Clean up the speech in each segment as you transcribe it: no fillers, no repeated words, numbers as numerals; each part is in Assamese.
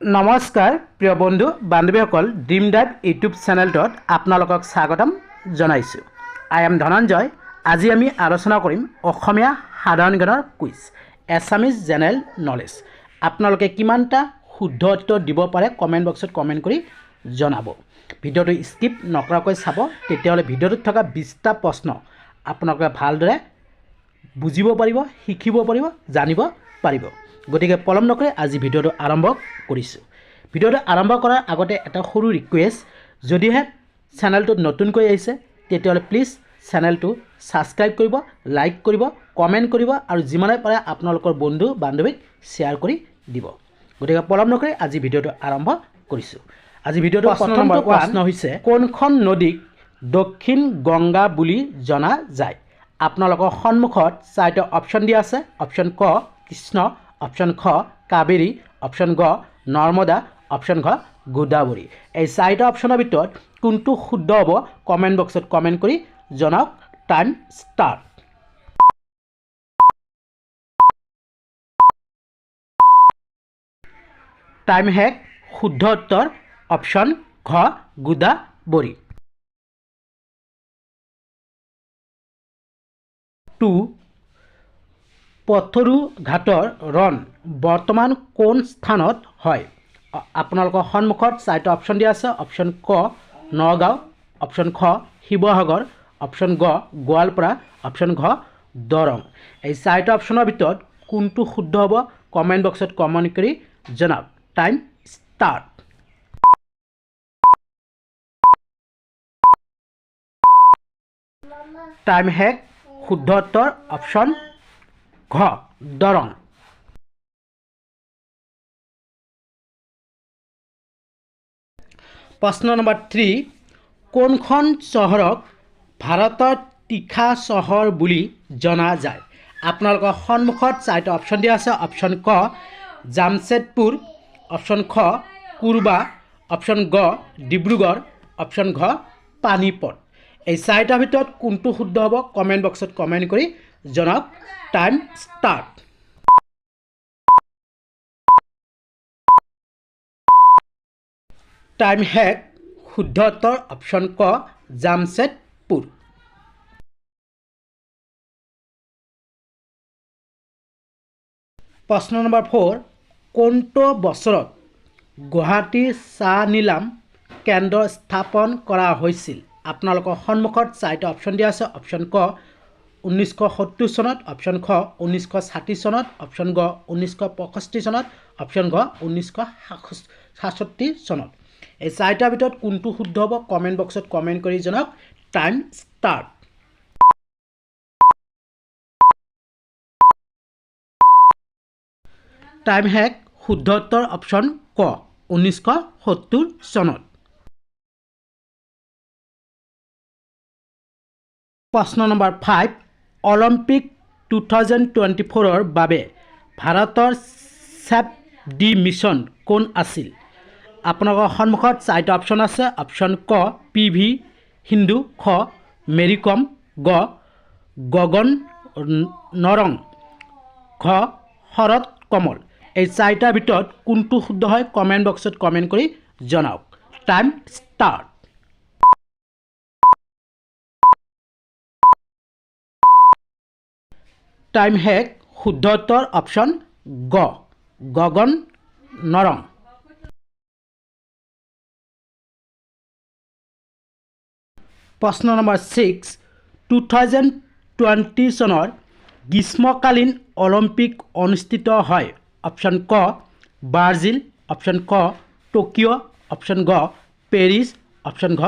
নমস্কাৰ প্ৰিয় বন্ধু বান্ধৱীসকল ড্ৰিম ডাইভ ইউটিউব চেনেলটোত আপোনালোকক স্বাগতম জনাইছোঁ। I am Dhananjay. আজি আমি আলোচনা কৰিম অসমীয়া সাধাৰণ জ্ঞানৰ কুইজ এছামিজ জেনেৰেল নলেজ। আপোনালোকে কিমানটা শুদ্ধ উত্তৰ দিব পাৰে কমেণ্ট বক্সত কমেণ্ট কৰি জনাব। ভিডিঅ'টো স্কিপ নকৰাকৈ চাব, তেতিয়াহ'লে ভিডিঅ'টোত থকা 20টা প্ৰশ্ন আপোনালোকে ভালদৰে বুজিব পাৰিব, শিকিব পাৰিব, জানিব পাৰিব। গতিকে পলম নকৰি আজি ভিডিঅ'টো আৰম্ভ কৰিছোঁ। ভিডিঅ'টো আৰম্ভ কৰাৰ আগতে এটা সৰু ৰিকুৱেষ্ট, যদিহে চেনেলটোত নতুনকৈ আহিছে তেতিয়াহ'লে প্লিজ চেনেলটো ছাবস্ক্ৰাইব কৰিব, লাইক কৰিব, কমেণ্ট কৰিব আৰু যিমানে পাৰে আপোনালোকৰ বন্ধু বান্ধৱীক শ্বেয়াৰ কৰি দিব। গতিকে পলম নকৰি আজি ভিডিঅ'টো আৰম্ভ কৰিছোঁ। আজি ভিডিঅ'টো প্ৰথম প্ৰশ্ন হৈছে, কোনখন নদীক দক্ষিণ গংগা বুলি জনা যায়? আপোনালোকৰ সন্মুখত 4টা অপশ্যন দিয়া আছে। অপশ্যন ক কৃষ্ণ, অপশ্যন খ কাবেৰী, অপশ্যন গ নৰ্মদা, অপশ্যন ঘ গোদাবৰী। এই 4টা অপশ্যনৰ ভিতৰত কোনটো শুদ্ধ হ'ব কমেণ্ট বক্সত কমেণ্ট কৰি জনাওক। Time start. টাইম শেষ। শুদ্ধ উত্তৰ অপশ্যন ঘ গোদাবৰী। 2 পথৰু ঘাটৰ ৰণ বৰ্তমান কোন স্থানত হয়? আপোনালোকৰ সন্মুখত 4টা অপশ্যন দিয়া আছে। অপশ্যন ক নগাঁও, অপশ্যন খ শিৱসাগৰ, অপশ্যন গ গোৱালপাৰা, অপশ্যন ঘ দৰং। এই 4টা অপশ্যনৰ ভিতৰত কোনটো শুদ্ধ হ'ব কমেণ্ট বক্সত কমেণ্ট কৰি জনাওক। Time start. টাইম শেষ। শুদ্ধ উত্তৰ অপশ্যন ঘ দৰং। প্ৰশ্ন নম্বৰ 3, কোনখন চহৰক ভাৰতৰ তীখা চহৰ বুলি জনা যায়? আপোনালোকৰ সন্মুখত 4টা অপশ্যন দিয়া আছে। অপশ্যন ক জামছেদপুৰ, অপশ্যন খ কোৰবা, অপশ্যন গ ডিব্ৰুগড়, অপশ্যন ঘ পানীপত। এই 4টাৰ ভিতৰত কোনটো শুদ্ধ হ'ব কমেণ্ট বক্সত কমেণ্ট কৰি জনাওক। Time start. টাইম শেষ। শুদ্ধ উত্তৰ অপশ্যন ক জামছেদপুৰ। প্ৰশ্ন নম্বৰ 4, কোনটো বছৰত গুৱাহাটী চাহ নিলাম কেন্দ্ৰ স্থাপন কৰা হৈছিল? আপোনালোকৰ সন্মুখত 4টা অপশ্যন দিয়া আছে। অপশ্যন ক 1970 চনত, অপশ্যন খ 1960 চনত, অপশ্যন গ 1965 চনত, অপশ্যন ঘ 1967 চনত। এই 4টাৰ ভিতৰত কোনটো শুদ্ধ হ'ব কমেণ্ট বক্সত কমেণ্ট কৰি জনাওক। Time start. টাইম শেষ। শুদ্ধ উত্তৰ অপশ্যন ক 1970 চনত। প্ৰশ্ন নম্বৰ 5, অলিম্পিক 2024ৰ বাবে ভাৰতৰ চেফ ডি মিছন কোন আছিল? আপোনালোকৰ সন্মুখত 4টা অপশ্যন আছে। অপশ্যন ক PV সিন্ধু, খ মেৰী কম, গ গগন নৰং, ঘ শৰৎ কমল। এই 4টাৰ ভিতৰত কোনটো শুদ্ধ হয় কমেণ্ট বক্সত কমেণ্ট কৰি জনাওক। Time start. টাইম শেষ। শুদ্ধ উত্তৰ অপশ্যন গ গগন নৰং। প্ৰশ্ন নম্বৰ 6, 2020 চনৰ গ্ৰীষ্মকালীন অলিম্পিক অনুষ্ঠিত হয়। অপশ্যন ক ব্ৰাজিল, অপশ্যন ক টকিঅ', অপশ্যন গ পেৰিছ, অপশ্যন ঘ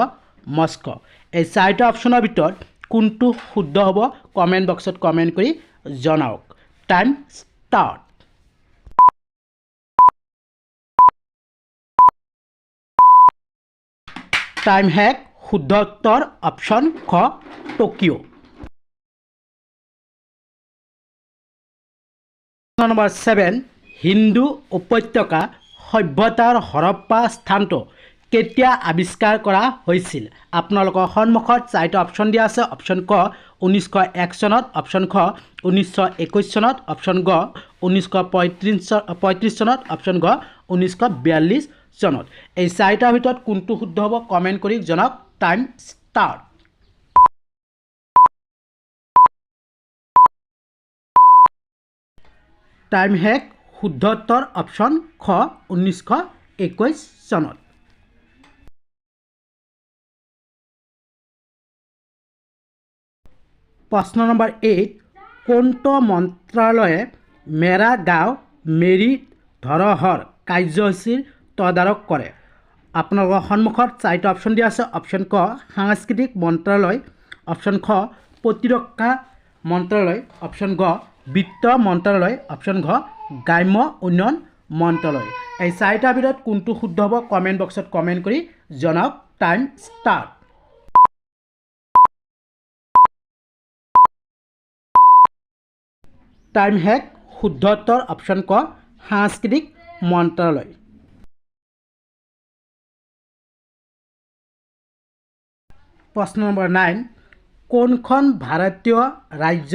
মস্কো। এই 4টা অপশ্যনৰ ভিতৰত কোনটো শুদ্ধ হ'ব কমেণ্ট বক্সত কমেণ্ট কৰি জনাওক। Time start. টাইম শেষ। শুদ্ধ উত্তৰ অপশ্যন খ টকিঅ'। নম্বৰ 7, হিন্দু উপত্যকা সভ্যতাৰ হৰপ্পা স্থানটো কেতিয়া আৱিষ্কাৰ কৰা হৈছিল? আপোনালোকৰ সন্মুখত 4টা অপশ্যন দিয়া আছে। অপশ্যন ক 1901 চনত, অপশ্যন খ 1921 চনত, অপশ্যন গ 1935 চনত, অপশ্যন ঘ 1942 চনত। এই চাৰিটাৰ ভিতৰত কোনটো শুদ্ধ হ'ব কমেণ্ট কৰি জনাওক। Time start. টাইম শেষ। শুদ্ধ উত্তৰ অপশ্যন খ 1921 চনত। প্ৰশ্ন নম্বৰ 8, কোনটো মন্ত্ৰালয়ে মেৰা গাঁও মেৰী ধৰোহৰ কাৰ্যসূচীৰ তদাৰক কৰে? আপোনালোকৰ সন্মুখত চাৰিটা অপশ্যন দিয়া আছে। অপশ্যন ক সাংস্কৃতিক মন্ত্ৰালয়, অপশ্যন খ প্ৰতিৰক্ষা মন্ত্ৰালয়, অপশ্যন গ বিত্ত মন্ত্ৰালয়, অপশ্যন ঘ গ্ৰাম্য উন্নয়ন মন্ত্ৰালয়। এই চাৰিটাৰ ভিতৰত কোনটো শুদ্ধ হ'ব কমেণ্ট বক্সত কমেণ্ট কৰি জনাওক। Time start. টাইম শেষ। শুদ্ধ উত্তৰ অপশ্যন ক সাংস্কৃতিক মন্ত্ৰালয়। প্ৰশ্ন নম্বৰ 9, কোনখন ভাৰতীয় ৰাজ্য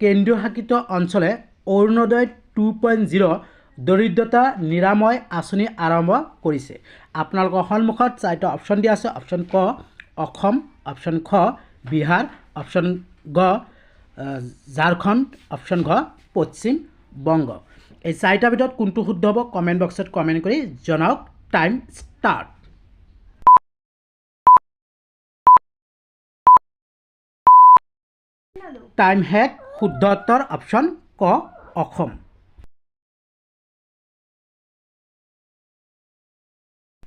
কেন্দ্ৰীয় শাসিত অঞ্চলে অৰুণোদয় 2.0 দৰিদ্ৰতা নিৰাময় আঁচনি আৰম্ভ কৰিছে? আপোনালোকৰ সন্মুখত চাৰিটা অপশ্যন দিয়া আছে। অপশ্যন ক অসম, অপশ্যন খ বিহাৰ, অপশ্যন গ ঝাৰখণ্ড, অপশ্যন ঘ পশ্চিম বংগ। এই চাৰিটাৰ ভিতৰত কোনটো শুদ্ধ হ'ব কমেণ্ট বক্সত কমেণ্ট কৰি জনাওক। Time start. টাইম শেষ। শুদ্ধ উত্তৰ অপশ্যন ক অসম।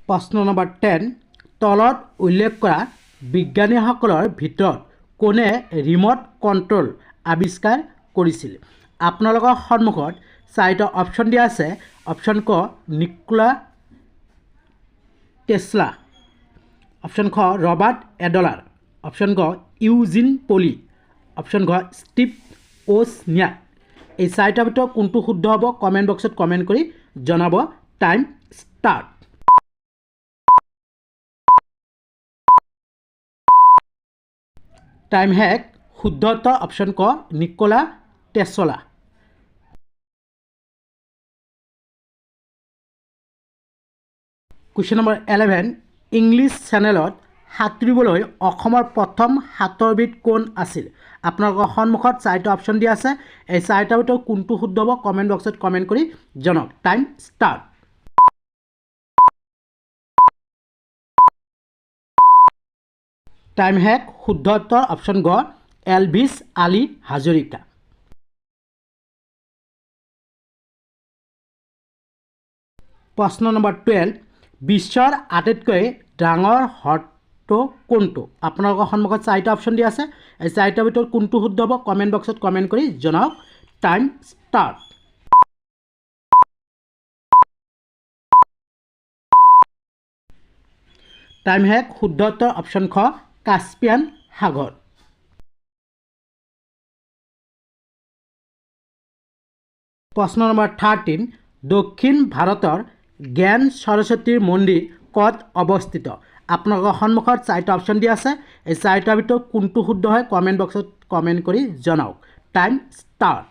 প্ৰশ্ন নম্বৰ 10, তলত উল্লেখ কৰা বিজ্ঞানীসকলৰ ভিতৰত কোনে ৰিম'ট কণ্ট্ৰল আৱিষ্কাৰ কৰিছিল? আপোনালোকৰ সন্মুখত চাৰিটা অপশ্যন দিয়া আছে। অপশ্যন ক নিকোলা টেছলা, অপশ্যন খ ৰবাৰ্ট এডলাৰ, অপশ্যন গ ইউজিন পলি, অপশ্যন ঘ ষ্টিভ ওজনিয়াক। এই চাৰিটাৰ ভিতৰত কোনটো শুদ্ধ হ'ব কমেণ্ট বক্সত কমেণ্ট কৰি জনাব। Time start. টাইম শেষ। শুদ্ধ উত্তৰ অপশ্যন ক Nikola Tesla. Question number 11, English চেনেলত সাঁতুৰিবলৈ অসমৰ প্ৰথম সাঁতোৰবিদ কোন আছিল? আপোনালোকৰ সন্মুখত চাৰিটা অপশ্যন দিয়া আছে। এই চাৰিটাৰ ভিতৰত কোনটো শুদ্ধ হ'ব কমেণ্ট বক্সত কমেণ্ট কৰি জনাওক। Time start. টাইম শেষ। শুদ্ধ উত্তৰ অপশ্যন গ এলভিছ আলী হাজৰিকা। প্ৰশ্ন নম্বৰ 12, বিশ্বৰ আটাইতকৈ ডাঙৰ হ্ৰদটো কোনটো? আপোনালোকৰ সন্মুখত চাৰিটা অপশ্যন দিয়া আছে। এই চাৰিটাৰ ভিতৰত কোনটো শুদ্ধ হ'ব কমেণ্ট বক্সত কমেণ্ট কৰি জনাওক। Time start. টাইম শেষ। শুদ্ধ উত্তৰ অপশ্যন খ কাস্পিয়ান সাগৰ। প্ৰশ্ন নম্বৰ 13, দক্ষিণ ভাৰতৰ জ্ঞান সৰস্বতীৰ মন্দিৰ ক'ত অৱস্থিত? আপোনালোকৰ সন্মুখত চাৰিটা অপশ্যন দিয়া আছে। এই চাৰিটাৰ ভিতৰত কোনটো শুদ্ধ হয় কমেণ্ট বক্সত কমেণ্ট কৰি জনাওক। Time start.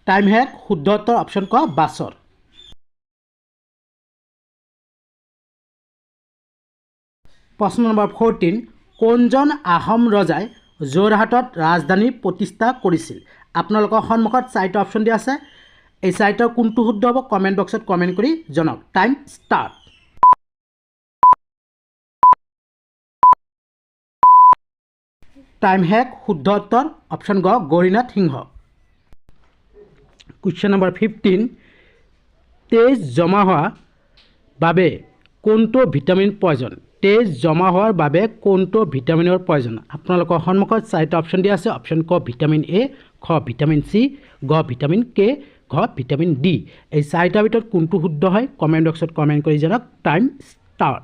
টাইম শেষ। শুদ্ধ উত্তৰ অপশ্যন ক বাছৰ। প্ৰশ্ন নম্বৰ 14, কোনজন আহোম ৰজাই যোৰহাটত ৰাজধানী প্ৰতিষ্ঠা কৰিছিল? আপোনালোকৰ সন্মুখত চাৰিটা অপশ্যন দিয়া আছে। এই চাৰিটাৰ কোনটো শুদ্ধ হ'ব কমেণ্ট বক্সত কমেণ্ট কৰি জনাওক। Time start. টাইম শেষ। শুদ্ধ উত্তৰ অপশ্যন গ গৌৰীনাথ সিংহ। কুৱেশ্যন নম্বৰ 15, তেজ জমা হোৱাৰ বাবে কোনটো ভিটামিন প্ৰয়োজন? তেজ জমা হোৱাৰ বাবে কোনটো ভিটামিনৰ প্ৰয়োজন? আপোনালোকৰ সন্মুখত চাৰিটা অপশ্যন দিয়া আছে। অপশ্যন ক ভিটামিন এ, খ ভিটামিন চি, গ ভিটামিন কে, ঘ ভিটামিন ডি। এই চাৰিটাৰ ভিতৰত কোনটো শুদ্ধ হয় কমেণ্ট বক্সত কমেণ্ট কৰি জনাওক। Time start.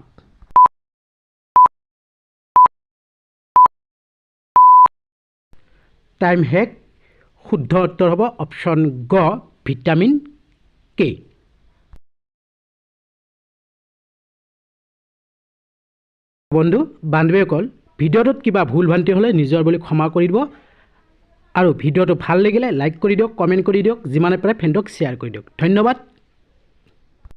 টাইম শেষ। শুদ্ধ উত্তৰ হ'ব অপশ্যন গ ভিটামিন কে। বন্ধু বান্ধৱীসকল, ভিডিঅ'টোত কিবা ভুল ভ্ৰান্তি হ'লে নিজৰ বুলি ক্ষমা কৰি দিব আৰু ভিডিঅ'টো ভাল লাগিলে লাইক কৰি দিয়ক, কমেণ্ট কৰি দিয়ক, যিমানে পাৰে ফ্ৰেণ্ডক শ্বেয়াৰ কৰি দিয়ক। ধন্যবাদ।